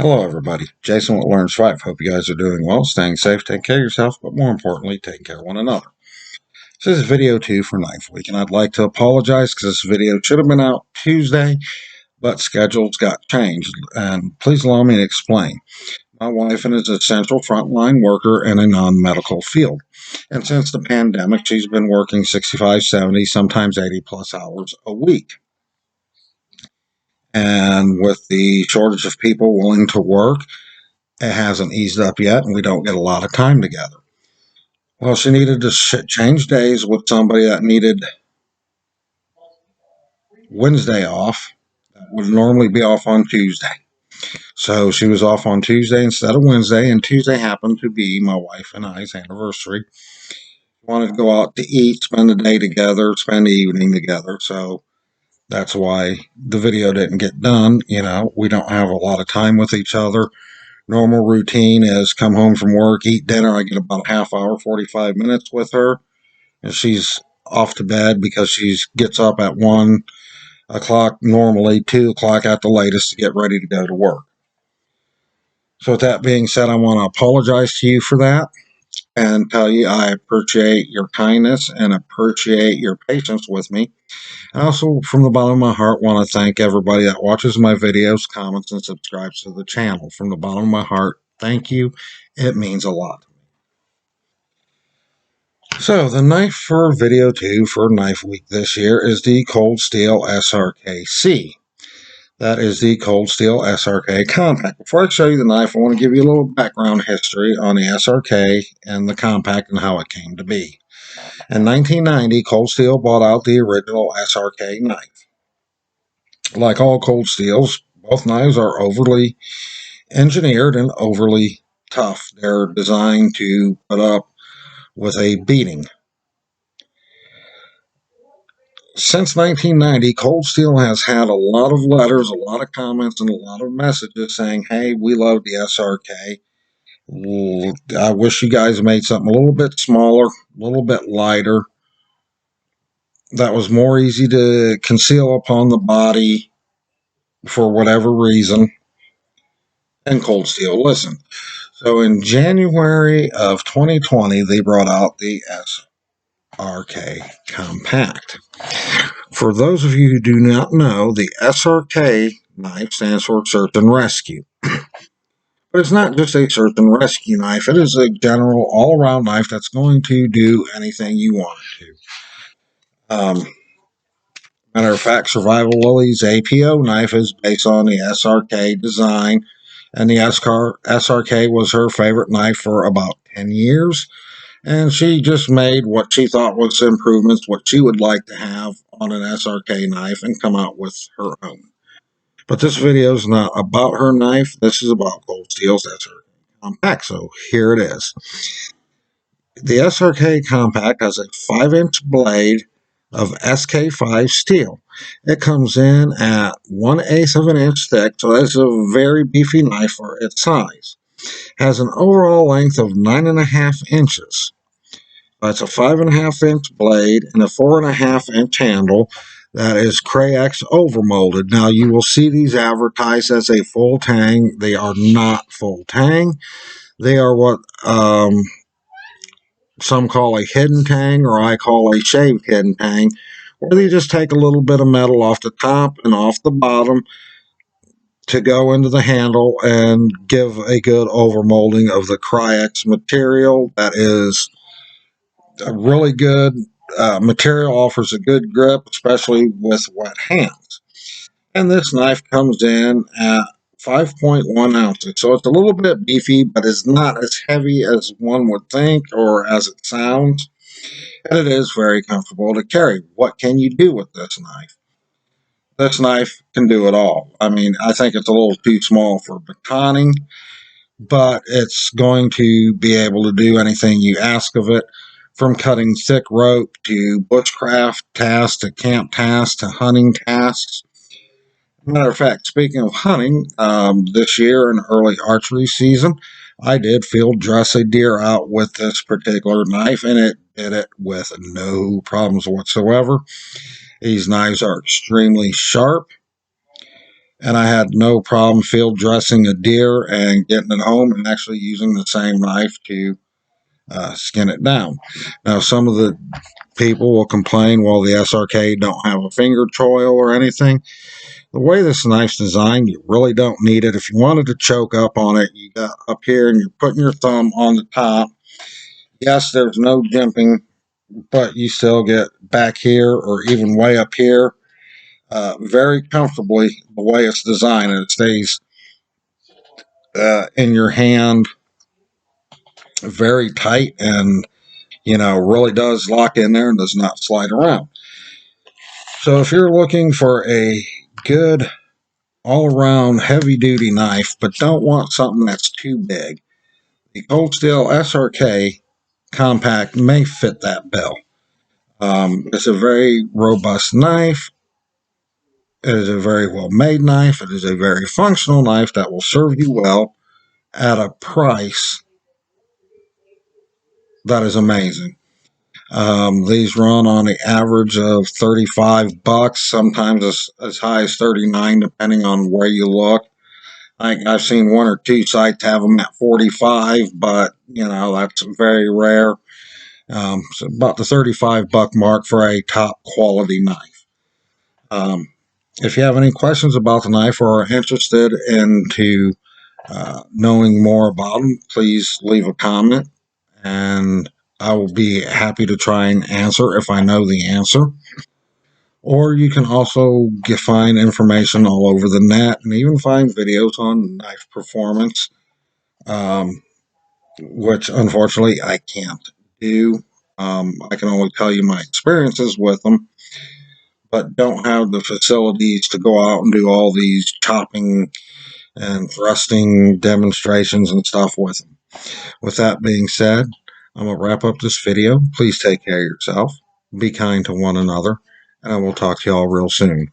Hello, everybody. Jason with Learn Survive. Hope you guys are doing well, staying safe, taking care of yourself, but more importantly, taking care of one another. This is video 2 for Knife Week, and I'd like to apologize because this video should have been out Tuesday, but schedules got changed. And please allow me to explain. My wife is an essential frontline worker in a non-medical field. And since the pandemic, she's been working 65, 70, sometimes 80 plus hours a week. And with the shortage of people willing to work, it hasn't eased up yet, and we don't get a lot of time together. Well, she needed to change days with somebody that needed Wednesday off. That would normally be off on Tuesday. So she was off on Tuesday instead of Wednesday, and Tuesday happened to be my wife and I's anniversary. We wanted to go out to eat, spend the day together, spend the evening together. So that's why the video didn't get done. We don't have a lot of time with each other. Normal routine is come home from work, eat dinner. I get about a half hour, 45 minutes with her, and she's off to bed because she gets up at 1 o'clock, normally 2 o'clock at the latest, to get ready to go to work. So with that being said, I want to apologize to you for that and tell you I appreciate your kindness and appreciate your patience with me. I also, from the bottom of my heart, want to thank everybody that watches my videos, comments, and subscribes to the channel. From the bottom of my heart, thank you. It means a lot. So, the knife for video 2 for Knife Week this year is the Cold Steel SRK C. That is the Cold Steel SRK Compact. Before I show you the knife, I want to give you a little background history on the SRK and the Compact and how it came to be. In 1990, Cold Steel bought out the original SRK knife. Like all Cold Steels, both knives are overly engineered and overly tough. They're designed to put up with a beating. Since 1990, Cold Steel has had a lot of letters, a lot of comments, and a lot of messages saying, hey, we love the SRK. I wish you guys made something a little bit smaller, a little bit lighter, that was more easy to conceal upon the body for whatever reason. And Cold Steel listened. So in January of 2020, they brought out the SRK Compact. For those of you who do not know, the SRK knife stands for Search and Rescue. But it's not just a search and rescue knife. It is a general all-around knife that's going to do anything you want it to. Matter of fact, Survival Lily's APO knife is based on the SRK design, and the SRK was her favorite knife for about 10 years. And she just made what she thought was improvements, what she would like to have on an SRK knife, and come out with her own. But this video is not about her knife. This is about Cold Steel's SRK Compact. So here it is. The SRK Compact has a 5-inch blade of SK5 steel. It comes in at 1/8 of an inch thick, so that's a very beefy knife for its size. Has an overall length of 9.5 inches. That's a 5.5-inch blade and a 4.5-inch handle that is Crayex overmolded. Now, you will see these advertised as a full tang. They are not full tang. They are what some call a hidden tang, or I call a shaved hidden tang, where they just take a little bit of metal off the top and off the bottom to go into the handle and give a good overmolding of the Crayex material. That is a really good material, offers a good grip, especially with wet hands. And this knife comes in at 5.1 ounces, so it's a little bit beefy, but it's not as heavy as one would think or as it sounds. And it is very comfortable to carry. What can you do with this knife? This knife can do it all. I mean, I think it's a little too small for batoning, but it's going to be able to do anything you ask of it, from cutting thick rope to bushcraft tasks to camp tasks to hunting tasks. Matter of fact, speaking of hunting, this year in early archery season, I did field dress a deer out with this particular knife, and it did it with no problems whatsoever. These knives are extremely sharp. and I had no problem field dressing a deer and getting it home and actually using the same knife to skin it down. Now, some of the people will complain, well, the SRK don't have a finger choil or anything. The way this knife's designed, you really don't need it. If you wanted to choke up on it, you got up here and you're putting your thumb on the top. Yes, there's no jimping, but you still get back here or even way up here very comfortably the way it's designed. And it stays in your hand very tight and, really does lock in there and does not slide around. So if you're looking for a good all-around heavy-duty knife but don't want something that's too big, the Cold Steel SRK Compact may fit that bill. It's a very robust knife. It is a very well-made knife. It is a very functional knife that will serve you well at a price that is amazing. These run on the average of $35, sometimes as high as $39, depending on where you look. I've seen one or two sites have them at $45, but that's very rare. So about the $35 mark for a top quality knife. If you have any questions about the knife or are interested into knowing more about them, please leave a comment, and I will be happy to try and answer if I know the answer. Or you can also find information all over the net and even find videos on knife performance, which unfortunately I can't do. I can only tell you my experiences with them, but don't have the facilities to go out and do all these chopping and thrusting demonstrations and stuff with them. With that being said, I'm going to wrap up this video. Please take care of yourself. Be kind to one another. And I will talk to y'all real soon.